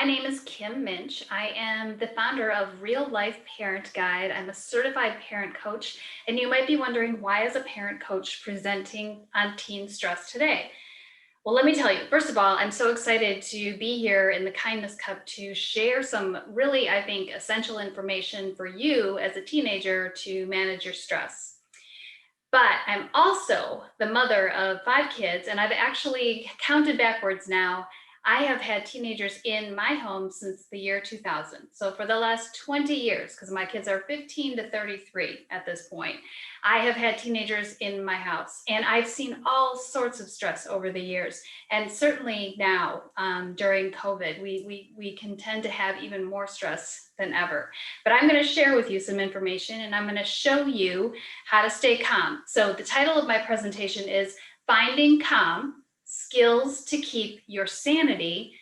My name is Kim Muench. I am the founder of Real Life Parent Guide. I'm a certified parent coach, and you might be wondering, why is a parent coach presenting on teen stress today? Well, let me tell you, first of all, I'm so excited to be here in the Kindness Cup to share some really, I think, essential information for you as a teenager to manage your stress. But I'm also the mother of 5 kids, and I've actually counted backwards now. I have had teenagers in my home since the year 2000. So for the last 20 years, because my kids are 15 to 33 at this point, I have had teenagers in my house, and I've seen all sorts of stress over the years. And certainly now, during COVID, we can tend to have even more stress than ever. But I'm going to share with you some information, and I'm going to show you how to stay calm. So the title of my presentation is Finding Calm: Skills to Keep Your Sanity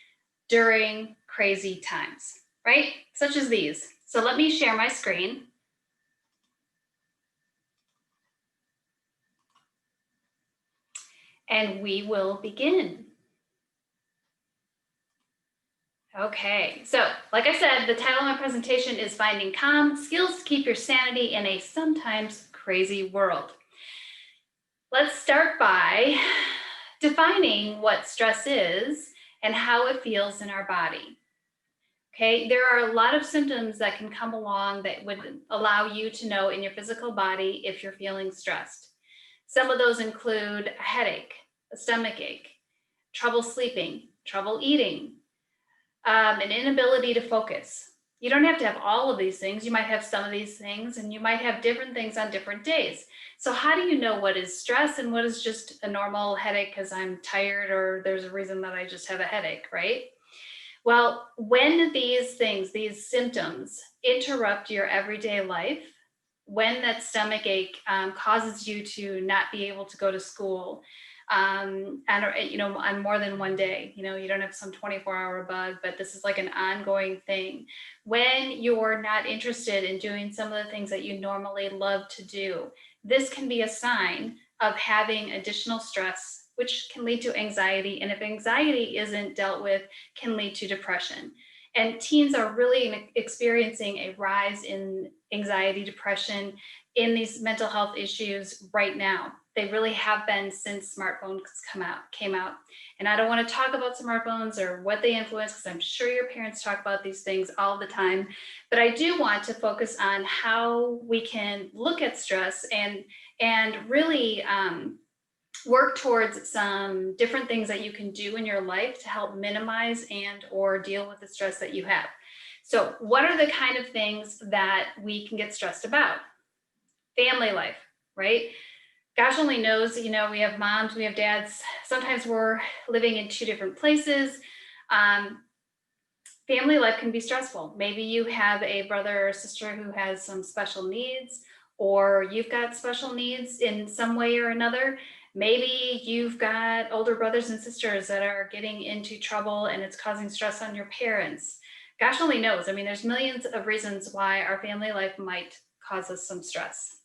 During Crazy Times, right? Such as these. So let me share my screen. And we will begin. Okay, so like I said, the title of my presentation is Finding Calm: Skills to Keep Your Sanity in a Sometimes Crazy World. Let's start by defining what stress is and how it feels in our body. Okay, there are a lot of symptoms that can come along that would allow you to know in your physical body if you're feeling stressed. Some of those include a headache, a stomach ache, trouble sleeping, trouble eating, an inability to focus. You don't have to have all of these things. You might have some of these things, and you might have different things on different days. So how do you know what is stress and what is just a normal headache because I'm tired, or there's a reason that I just have a headache, right? Well, when these things, these symptoms interrupt your everyday life, when that stomach ache causes you to not be able to go to school, on more than one day, you don't have some 24-hour bug, but this is like an ongoing thing. When you're not interested in doing some of the things that you normally love to do, this can be a sign of having additional stress, which can lead to anxiety. And if anxiety isn't dealt with, can lead to depression. And teens are really experiencing a rise in anxiety, depression, in these mental health issues right now. They really have been since smartphones came out. And I don't want to talk about smartphones or what they influence, because I'm sure your parents talk about these things all the time. But I do want to focus on how we can look at stress and really work towards some different things that you can do in your life to help minimize and or deal with the stress that you have. So what are the kind of things that we can get stressed about? Family life, right? Gosh only knows, we have moms, we have dads. Sometimes we're living in 2 different places. Family life can be stressful. Maybe you have a brother or sister who has some special needs, or you've got special needs in some way or another. Maybe you've got older brothers and sisters that are getting into trouble and it's causing stress on your parents. Gosh only knows. There's millions of reasons why our family life might cause us some stress.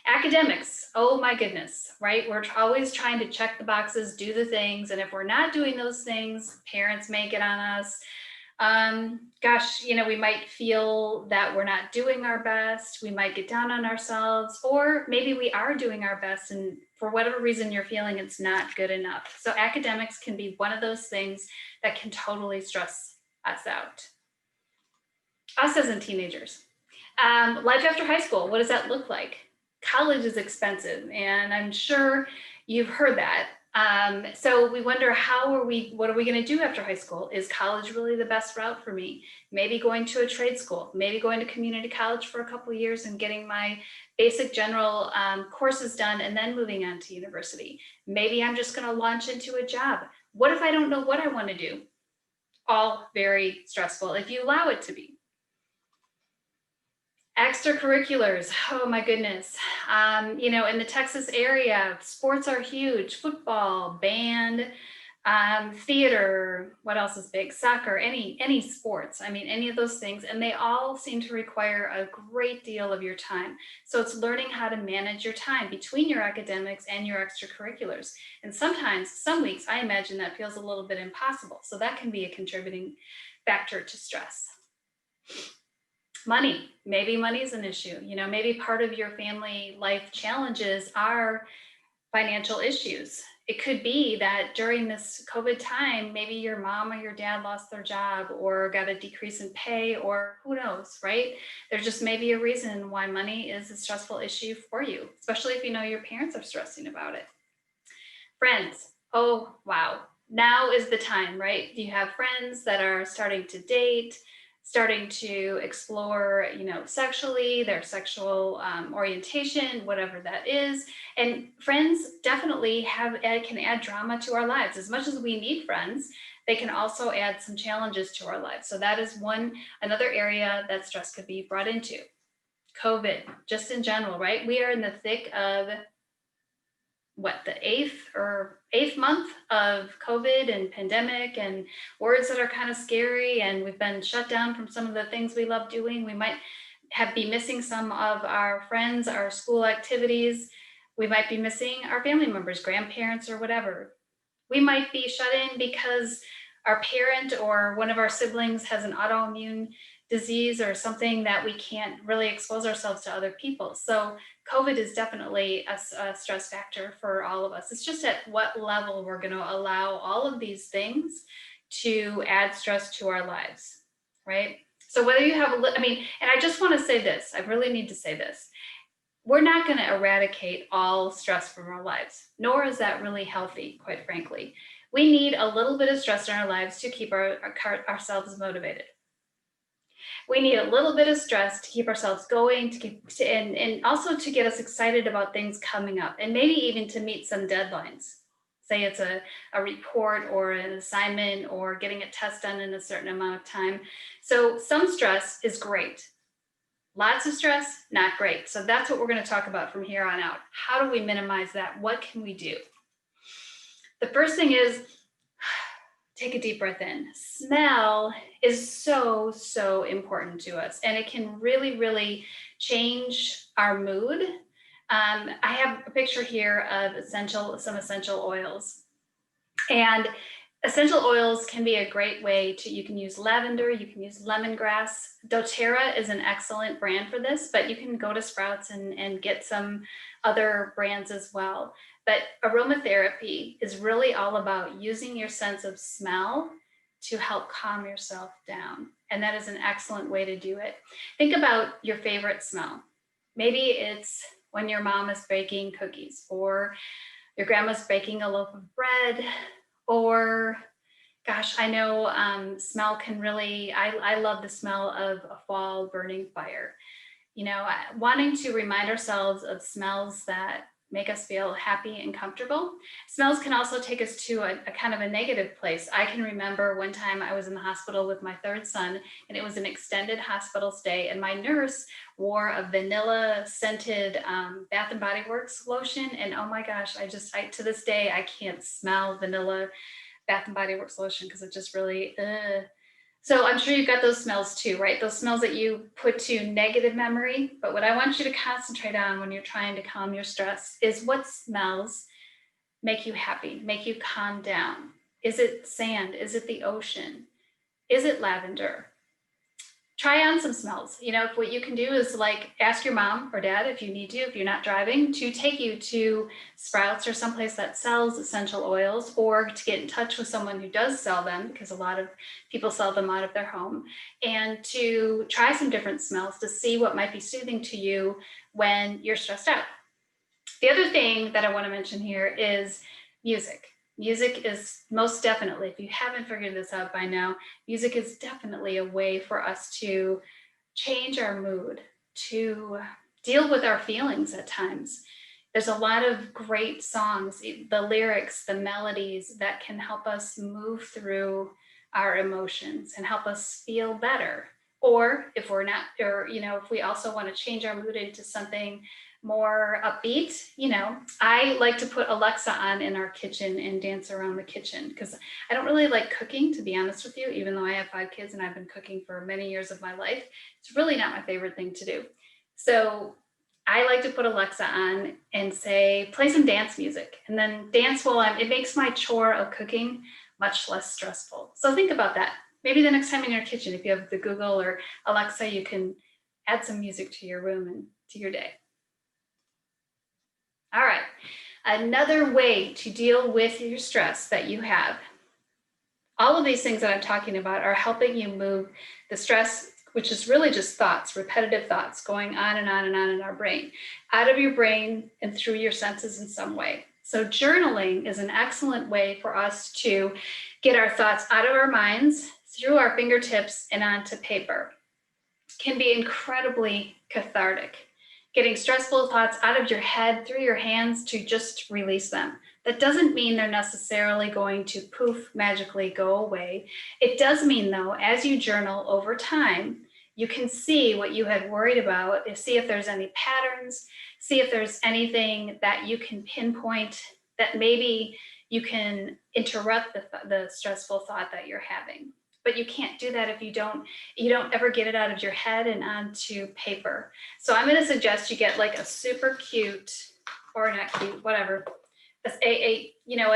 Academics, oh my goodness, right? We're always trying to check the boxes, do the things. And if we're not doing those things, parents may get on us. We might feel that we're not doing our best. We might get down on ourselves, or maybe we are doing our best and for whatever reason you're feeling it's not good enough. So academics can be one of those things that can totally stress us out. Us as in teenagers. Life after high school, what does that look like? College is expensive, and I'm sure you've heard that. So we wonder, what are we going to do after high school? Is college really the best route for me? Maybe going to a trade school, maybe going to community college for a couple of years and getting my basic general courses done and then moving on to university. Maybe I'm just going to launch into a job. What if I don't know what I want to do? All very stressful if you allow it to be. Extracurriculars, oh my goodness. In the Texas area, sports are huge: football, band, Theater, what else is big? Soccer, any sports. I mean, any of those things, and they all seem to require a great deal of your time. So it's learning how to manage your time between your academics and your extracurriculars. And sometimes, some weeks, I imagine that feels a little bit impossible. So that can be a contributing factor to stress. Money, maybe money's an issue. Maybe part of your family life challenges are financial issues. It could be that during this COVID time, maybe your mom or your dad lost their job or got a decrease in pay, or who knows, right? There's just maybe a reason why money is a stressful issue for you, especially if you know your parents are stressing about it. Friends, oh, wow. Now is the time, right? You have friends that are starting to date, starting to explore, sexually, their sexual orientation, whatever that is. And friends definitely can add drama to our lives. As much as we need friends, they can also add some challenges to our lives. So that is another area that stress could be brought into. COVID, just in general, right? We are in the thick of the eighth month of COVID and pandemic and words that are kind of scary. And we've been shut down from some of the things we love doing. We might be missing some of our friends, our school activities. We might be missing our family members, grandparents, or whatever. We might be shut in because our parent or one of our siblings has an autoimmune disease or something that we can't really expose ourselves to other people. So COVID is definitely a stress factor for all of us. It's just at what level we're going to allow all of these things to add stress to our lives, right? So whether you have and I just want to say this, I really need to say this. We're not going to eradicate all stress from our lives, nor is that really healthy, quite frankly. We need a little bit of stress in our lives to keep ourselves motivated. We need a little bit of stress to keep ourselves going, and also to get us excited about things coming up, and maybe even to meet some deadlines. Say it's a report or an assignment or getting a test done in a certain amount of time. So some stress is great. Lots of stress, not great. So that's what we're going to talk about from here on out. How do we minimize that? What can we do? The first thing is take a deep breath in. Smell is so, so important to us, and it can really, really change our mood. I have a picture here of some essential oils. And essential oils can be a great way you can use lavender, you can use lemongrass. doTERRA is an excellent brand for this, but you can go to Sprouts and get some other brands as well. But aromatherapy is really all about using your sense of smell to help calm yourself down. And that is an excellent way to do it. Think about your favorite smell. Maybe it's when your mom is baking cookies, or your grandma's baking a loaf of bread, or gosh, I know smell can really, I love the smell of a fall burning fire. Wanting to remind ourselves of smells that make us feel happy and comfortable. Smells can also take us to a kind of a negative place. I can remember one time I was in the hospital with my third son, and it was an extended hospital stay, and my nurse wore a vanilla scented Bath and Body Works lotion. And oh my gosh, to this day, I can't smell vanilla Bath and Body Works lotion because it just really, So I'm sure you've got those smells too, right? Those smells that you put to negative memory. But what I want you to concentrate on when you're trying to calm your stress is what smells make you happy, make you calm down. Is it sand? Is it the ocean? Is it lavender? Try on some smells. What you can do is ask your mom or dad, if you need to, if you're not driving, to take you to Sprouts or someplace that sells essential oils, or to get in touch with someone who does sell them, because a lot of people sell them out of their home, and to try some different smells to see what might be soothing to you when you're stressed out. The other thing that I want to mention here is music. Music is most definitely, if you haven't figured this out by now, music is definitely a way for us to change our mood, to deal with our feelings at times. There's a lot of great songs, the lyrics, the melodies that can help us move through our emotions and help us feel better. Or if we're not, or if we also want to change our mood into something more upbeat, I like to put Alexa on in our kitchen and dance around the kitchen because I don't really like cooking, to be honest with you, even though I have 5 kids and I've been cooking for many years of my life. It's really not my favorite thing to do. So I like to put Alexa on and say, play some dance music, and then dance while it makes my chore of cooking much less stressful. So think about that. Maybe the next time in your kitchen, if you have the Google or Alexa, you can add some music to your room and to your day. All right, another way to deal with your stress that you have. All of these things that I'm talking about are helping you move the stress, which is really just thoughts, repetitive thoughts going on and on and on in our brain, out of your brain and through your senses in some way. So journaling is an excellent way for us to get our thoughts out of our minds, through our fingertips and onto paper. It can be incredibly cathartic. Getting stressful thoughts out of your head through your hands to just release them. That doesn't mean they're necessarily going to poof, magically go away. It does mean, though, as you journal over time, you can see what you had worried about, see if there's any patterns, see if there's anything that you can pinpoint that maybe you can interrupt the stressful thought that you're having. But you can't do that if you don't ever get it out of your head and onto paper. So I'm going to suggest you get like a super cute, or not cute, whatever, a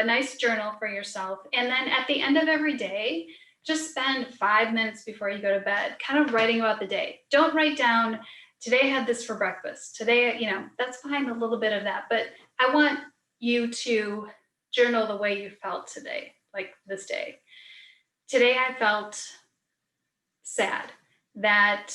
nice journal for yourself. And then at the end of every day, just spend 5 minutes before you go to bed, kind of writing about the day. Don't write down, today I had this for breakfast. Today, that's fine, a little bit of that. But I want you to journal the way you felt today, like this day. Today I felt sad that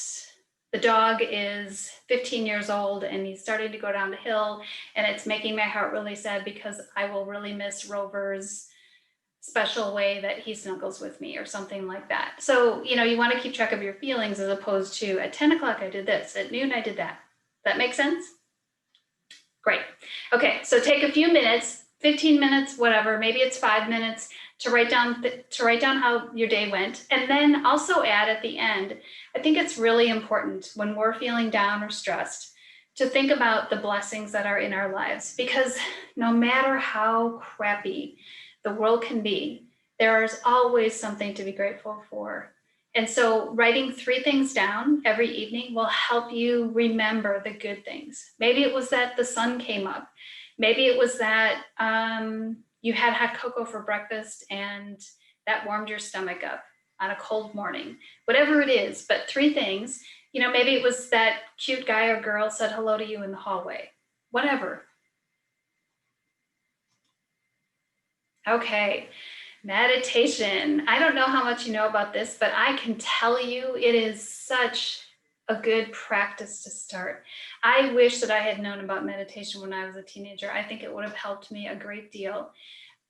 the dog is 15 years old and he's starting to go down the hill, and it's making my heart really sad because I will really miss Rover's special way that he snuggles with me or something like that. So, you want to keep track of your feelings as opposed to at 10 o'clock I did this, at noon I did that. That make sense? Great. Okay, so take a few minutes, 15 minutes, whatever, maybe it's 5 minutes, to write down how your day went. And then also add at the end, I think it's really important when we're feeling down or stressed to think about the blessings that are in our lives, because no matter how crappy the world can be, there is always something to be grateful for. And so writing 3 things down every evening will help you remember the good things. Maybe it was that the sun came up. Maybe it was that you had hot cocoa for breakfast and that warmed your stomach up on a cold morning. Whatever it is, but 3 things. Maybe it was that cute guy or girl said hello to you in the hallway. Whatever. Okay. Meditation. I don't know how much you know about this, but I can tell you it is such a good practice to start. I wish that I had known about meditation when I was a teenager. I think it would have helped me a great deal.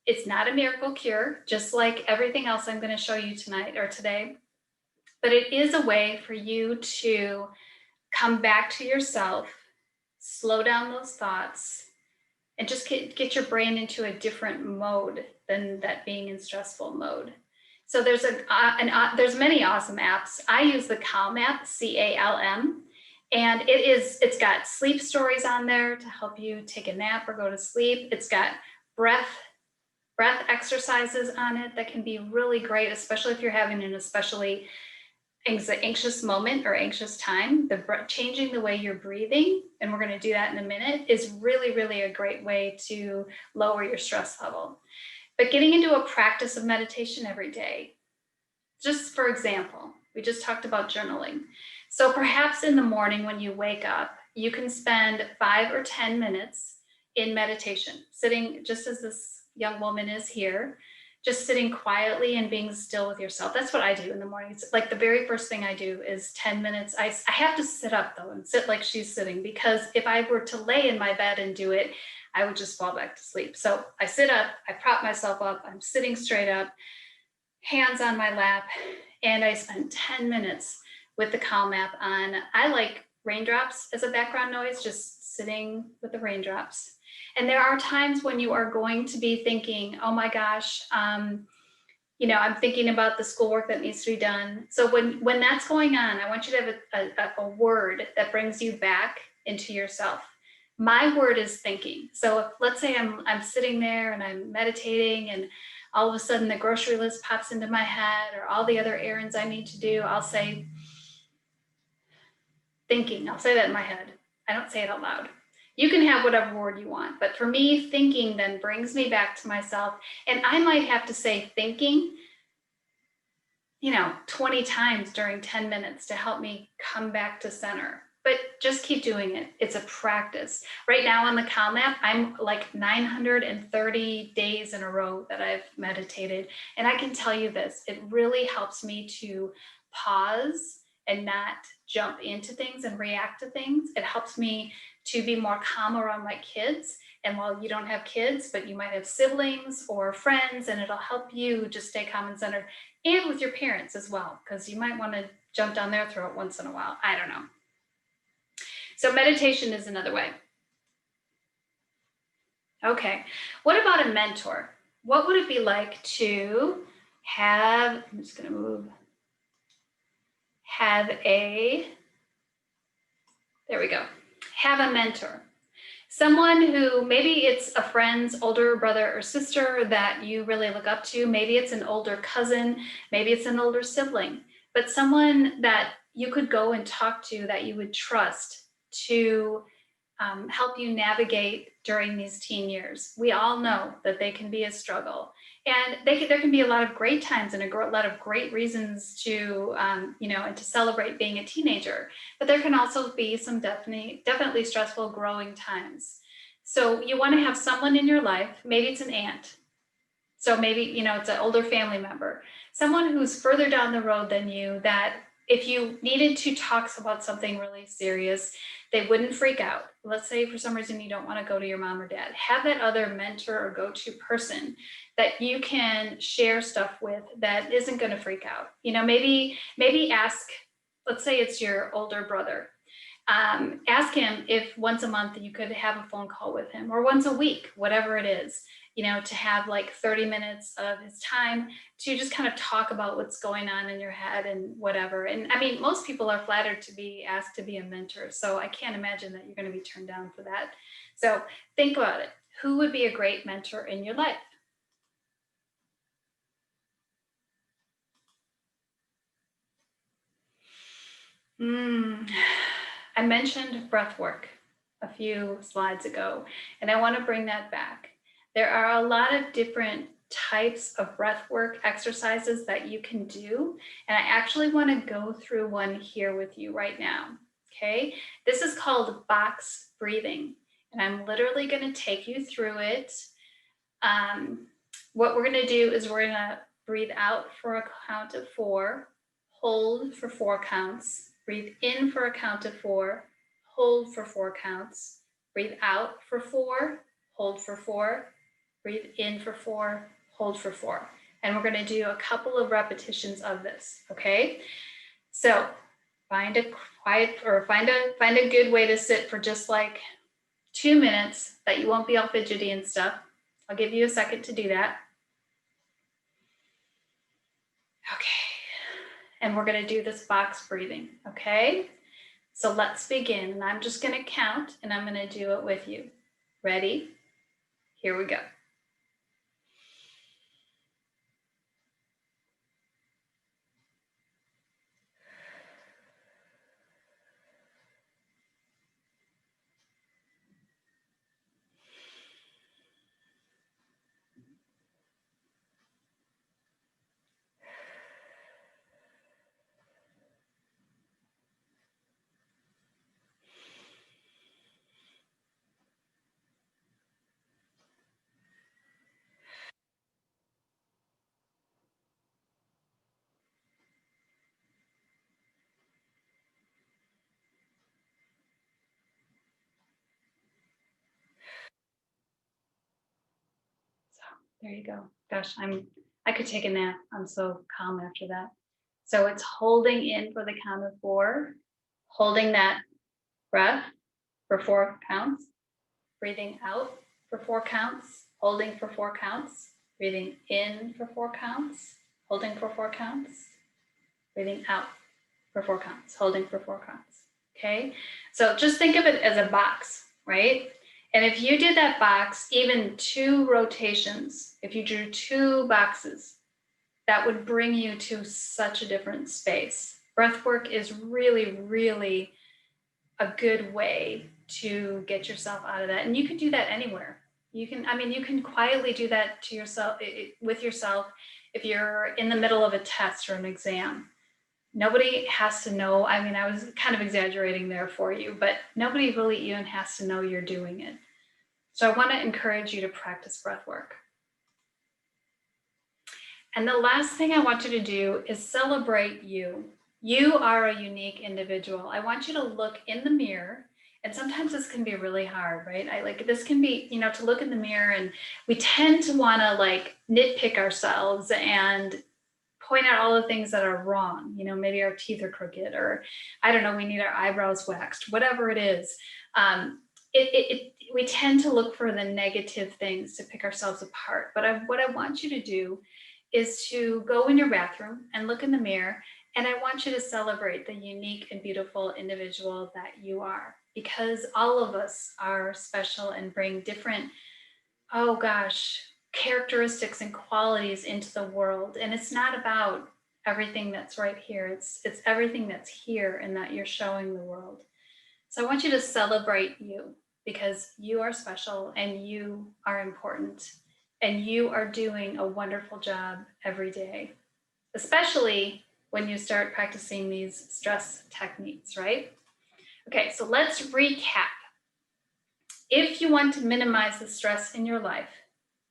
It's not a miracle cure, just like everything else I'm going to show you tonight or today, but it is a way for you to come back to yourself, slow down those thoughts, and just get your brain into a different mode than that being in stressful mode. So there's many awesome apps. I use the Calm app, CALM, and it's got sleep stories on there to help you take a nap or go to sleep. It's got breath exercises on it that can be really great, especially if you're having an especially anxious moment or anxious time. Changing the way you're breathing, and we're going to do that in a minute, is really, really a great way to lower your stress level. But getting into a practice of meditation every day, just for example, we just talked about journaling. So perhaps in the morning when you wake up, you can spend 5 or 10 minutes in meditation, sitting just as this young woman is here, just sitting quietly and being still with yourself. That's what I do in the morning. It's like the very first thing I do is 10 minutes. I have to sit up though and sit like she's sitting, because if I were to lay in my bed and do it, I would just fall back to sleep. So I sit up, I prop myself up, I'm sitting straight up, hands on my lap, and I spend 10 minutes with the Calm app on. I like raindrops as a background noise, just sitting with the raindrops. And there are times when you are going to be thinking, oh my gosh, I'm thinking about the schoolwork that needs to be done. So when that's going on, I want you to have a word that brings you back into yourself. My word is thinking. So if, let's say I'm sitting there and I'm meditating and all of a sudden the grocery list pops into my head or all the other errands I need to do, I'll say thinking. I'll say that in my head. I don't say it out loud. You can have whatever word you want, but for me, thinking then brings me back to myself. And I might have to say thinking, 20 times during 10 minutes to help me come back to center. But just keep doing it. It's a practice. Right now on the Calm app, I'm like 930 days in a row that I've meditated. And I can tell you this, it really helps me to pause and not jump into things and react to things. It helps me to be more calm around my kids. And while you don't have kids, but you might have siblings or friends, and it'll help you just stay calm and centered, and with your parents as well, because you might want to jump down their throat once in a while. I don't know. So meditation is another way. Okay, what about a mentor? What would it be like to have, I'm just going to move, there we go, have a mentor. Someone who, maybe it's a friend's older brother or sister that you really look up to. Maybe it's an older cousin, maybe it's an older sibling, but someone that you could go and talk to that you would trust to help you navigate during these teen years. We all know that they can be a struggle, and there can be a lot of great times and a lot of great reasons to, and to celebrate being a teenager. But there can also be some definitely stressful growing times. So you want to have someone in your life. Maybe it's an aunt. So maybe, it's an older family member, someone who's further down the road than you, that if you needed to talk about something really serious, they wouldn't freak out. Let's say for some reason you don't want to go to your mom or dad. Have that other mentor or go-to person that you can share stuff with that isn't going to freak out. Maybe ask, let's say it's your older brother. Ask him if once a month you could have a phone call with him, or once a week, whatever it is, to have like 30 minutes of his time to just kind of talk about what's going on in your head and whatever. And I mean, most people are flattered to be asked to be a mentor. So I can't imagine that you're going to be turned down for that. So think about it. Who would be a great mentor in your life? I mentioned breath work a few slides ago, and I want to bring that back. There are a lot of different types of breath work exercises that you can do, and I actually want to go through one here with you right now. Okay, this is called box breathing, and I'm literally going to take you through it. What we're going to do is we're going to breathe out for a count of 4, hold for 4 counts, breathe in for a count of 4, hold for 4 counts, breathe out for 4, hold for 4, breathe in for 4, hold for 4. And we're going to do a couple of repetitions of this, okay? So find a quiet, or find a good way to sit for just like 2 minutes that you won't be all fidgety and stuff. I'll give you a second to do that. Okay, and we're going to do this box breathing, okay? So let's begin, and I'm just going to count, and I'm going to do it with you. Ready? Here we go. There you go. Gosh, I could take a nap. I'm so calm after that. So it's holding in for the count of 4, holding that breath for 4 counts, breathing out for 4 counts, holding for 4 counts, breathing in for 4 counts, holding for 4 counts, breathing out for 4 counts, holding for 4 counts. Okay, so just think of it as a box. right? And if you did that box, even 2 rotations, if you drew 2 boxes, that would bring you to such a different space. Breath work is really, really a good way to get yourself out of that. And you can do that anywhere. You can quietly do that to yourself, with yourself, if you're in the middle of a test or an exam. Nobody has to know. I mean, I was kind of exaggerating there for you, but nobody really even has to know you're doing it. So I want to encourage you to practice breath work. And the last thing I want you to do is celebrate you. You are a unique individual. I want you to look in the mirror, and sometimes this can be really hard, right? This can be, to look in the mirror, and we tend to want to like nitpick ourselves and point out all the things that are wrong. Maybe our teeth are crooked, or I don't know, we need our eyebrows waxed, whatever it is. We tend to look for the negative things to pick ourselves apart. But what I want you to do is to go in your bathroom and look in the mirror, and I want you to celebrate the unique and beautiful individual that you are, because all of us are special and bring different, oh gosh, characteristics and qualities into the world. And it's not about everything that's right here. It's everything that's here and that you're showing the world. So I want you to celebrate you, because you are special and you are important and you are doing a wonderful job every day, especially when you start practicing these stress techniques, right? Okay, so let's recap. If you want to minimize the stress in your life,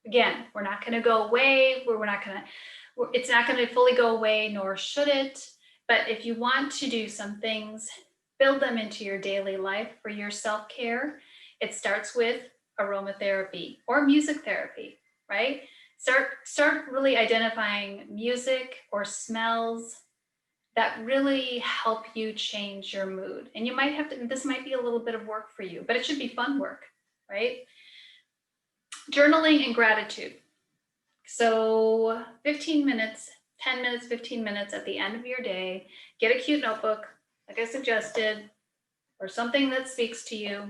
again, we're not going to go away, it's not going to fully go away, nor should it. But if you want to do some things, build them into your daily life for your self-care. It starts with aromatherapy or music therapy, right? Start really identifying music or smells that really help you change your mood. And this might be a little bit of work for you, but it should be fun work, right? Journaling and gratitude. So 15 minutes, 10 minutes, 15 minutes at the end of your day, get a cute notebook, like I suggested, or something that speaks to you.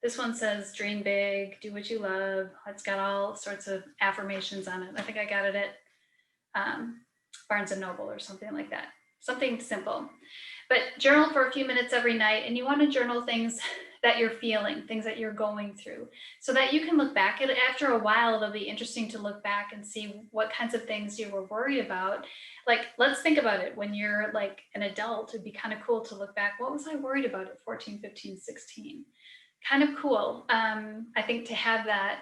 This one says, dream big, do what you love. It's got all sorts of affirmations on it. I think I got it at Barnes & Noble or something like that. Something simple. But journal for a few minutes every night, and you want to journal things that you're feeling, things that you're going through, so that you can look back at it. After a while, it'll be interesting to look back and see what kinds of things you were worried about. Like, let's think about it. When you're like an adult, it'd be kind of cool to look back. What was I worried about at 14, 15, 16? Kind of cool, I think, to have that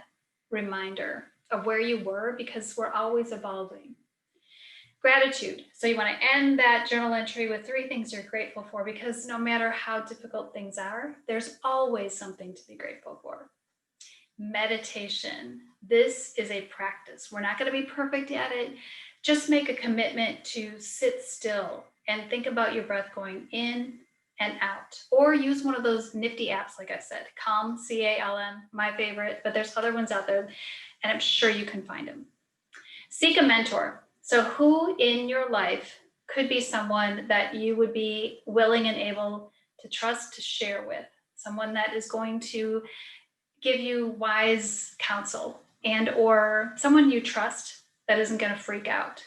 reminder of where you were, because we're always evolving. Gratitude. So you want to end that journal entry with 3 things you're grateful for, because no matter how difficult things are, there's always something to be grateful for. Meditation. This is a practice. We're not going to be perfect at it. Just make a commitment to sit still and think about your breath going in and out, or use one of those nifty apps, like I said, Calm, C-A-L-M, my favorite, but there's other ones out there, and I'm sure you can find them. Seek a mentor. So who in your life could be someone that you would be willing and able to trust to share with? Someone that is going to give you wise counsel, and or someone you trust that isn't going to freak out.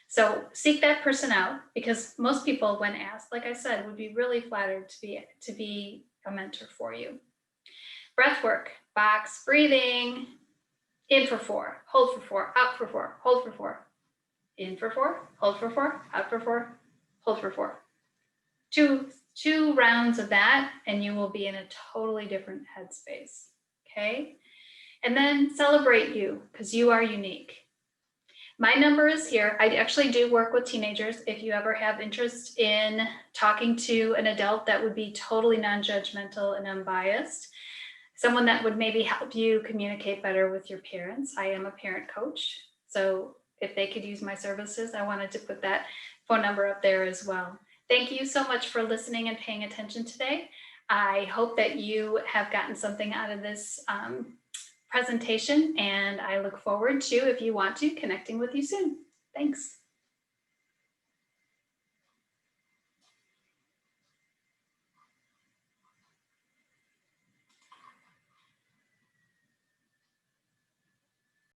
So seek that person out, because most people, when asked, like I said, would be really flattered to be a mentor for you. Breath work, box breathing. In for 4, hold for 4, out for 4, hold for 4. In for 4, hold for 4, out for 4, hold for 4. Two rounds of that, and you will be in a totally different headspace, okay? And then celebrate you, because you are unique. My number is here. I actually do work with teenagers. If you ever have interest in talking to an adult that would be totally non-judgmental and unbiased, someone that would maybe help you communicate better with your parents, I am a parent coach. So if they could use my services, I wanted to put that phone number up there as well. Thank you so much for listening and paying attention today. I hope that you have gotten something out of this presentation, and I look forward to, if you want to, connecting with you soon. Thanks.